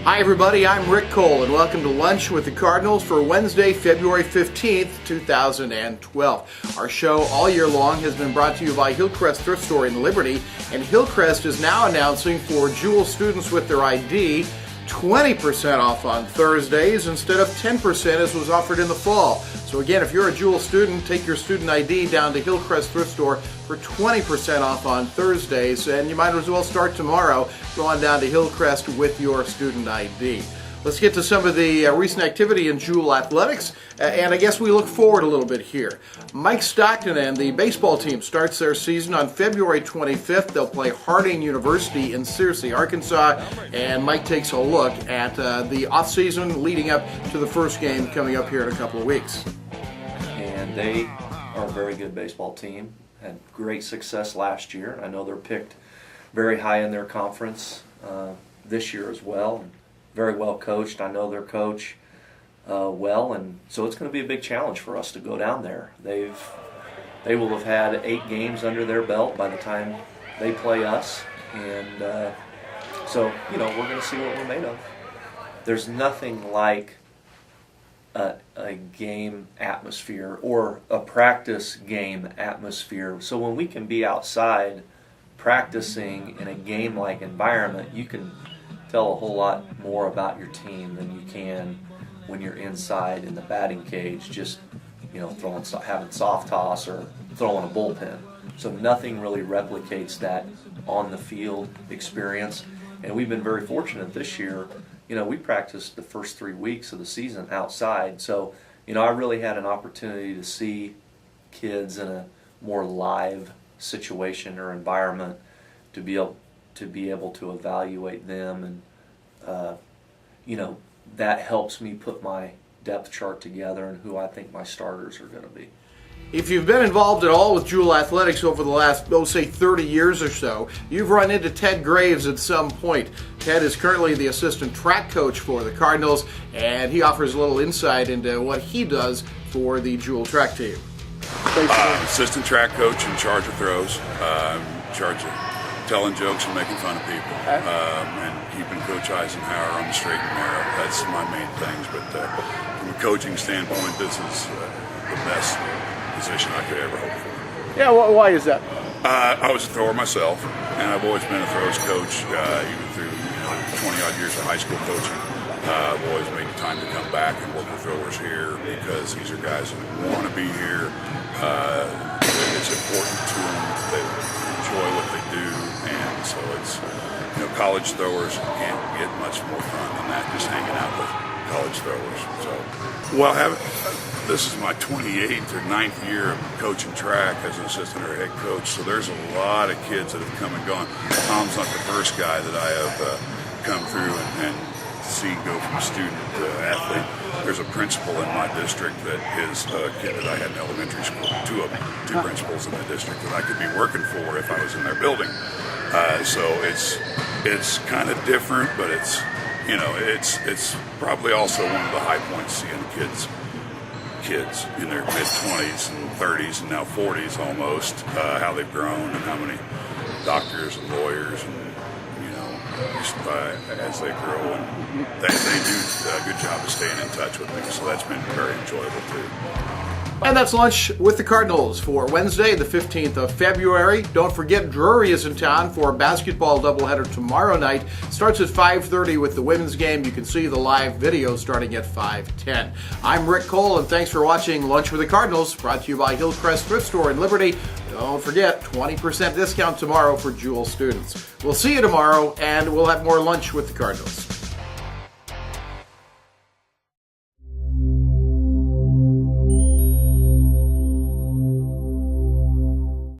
Hi everybody, I'm Rick Cole and welcome to Lunch with the Cardinals for Wednesday, February 15th, 2012. Our show all year long has been brought to you by Hillcrest Thrift Store in Liberty, and Hillcrest is now announcing for Jewel students with their ID 20% off on Thursdays instead of 10% as was offered in the fall. So again, if you're a Jewel student, take your student ID down to Hillcrest Thrift Store for 20% off on Thursdays, and you might as well start tomorrow. Go on down to Hillcrest with your student ID. Let's get to some of the recent activity in Jewel athletics, and I guess we look forward a little bit here. Mike Stockton and the baseball team starts their season on February 25th. They'll play Harding University in Searcy, Arkansas, and Mike takes a look at the off-season leading up to the first game coming up here in a couple of weeks. And they are a very good baseball team. Had great success last year. I know they're picked very high in their conference this year as well. Very well coached. I know their coach well, and so it's going to be a big challenge for us to go down there. They will have had 8 games under their belt by the time they play us, and so we're going to see what we're made of. There's nothing like a game atmosphere or a practice game atmosphere. So when we can be outside practicing in a game-like environment, you can tell a whole lot more about your team than you can when you're inside in the batting cage, just having soft toss or throwing a bullpen. So nothing really replicates that on the field experience. And we've been very fortunate this year. We practiced the first 3 weeks of the season outside, so I really had an opportunity to see kids in a more live situation or environment to be able to evaluate them, and that helps me put my depth chart together and who I think my starters are going to be. If you've been involved at all with Jewel Athletics over the last, say 30 years or so, you've run into Ted Graves at some point. Ted is currently the assistant track coach for the Cardinals, and he offers a little insight into what he does for the Jewel track team. Assistant track coach in charge of throws, in charge of telling jokes and making fun of people, and keeping Coach Eisenhower on the straight and narrow. That's my main things, but from a coaching standpoint, this is the best position I could ever hope for. Yeah, why is that? I was a thrower myself, and I've always been a throws coach, even through 20-odd years of high school coaching. I've always made time to come back and work with throwers here because these are guys who want to be here. It's important to them. They enjoy what they do, and so it's college throwers can't get much more fun than that, just hanging out with college throwers. So, this is my 28th or 9th year of coaching track as an assistant or head coach, so there's a lot of kids that have come and gone. Tom's not the first guy that I have come through and seen go from student to athlete. There's a principal in my district that is a kid that I had in elementary school, two principals in the district that I could be working for if I was in their building. So it's kind of different, but it's probably also one of the high points seeing kids in their mid-20s and 30s and now 40s almost, how they've grown and how many doctors and lawyers and as they grow, and they do a good job of staying in touch with me, so that's been very enjoyable too. And that's Lunch with the Cardinals for Wednesday, the 15th of February. Don't forget, Drury is in town for a basketball doubleheader tomorrow night. Starts at 5:30 with the women's game. You can see the live video starting at 5:10. I'm Rick Cole, and thanks for watching Lunch with the Cardinals, brought to you by Hillcrest Thrift Store in Liberty. Don't forget, 20% discount tomorrow for Jewel students. We'll see you tomorrow, and we'll have more Lunch with the Cardinals.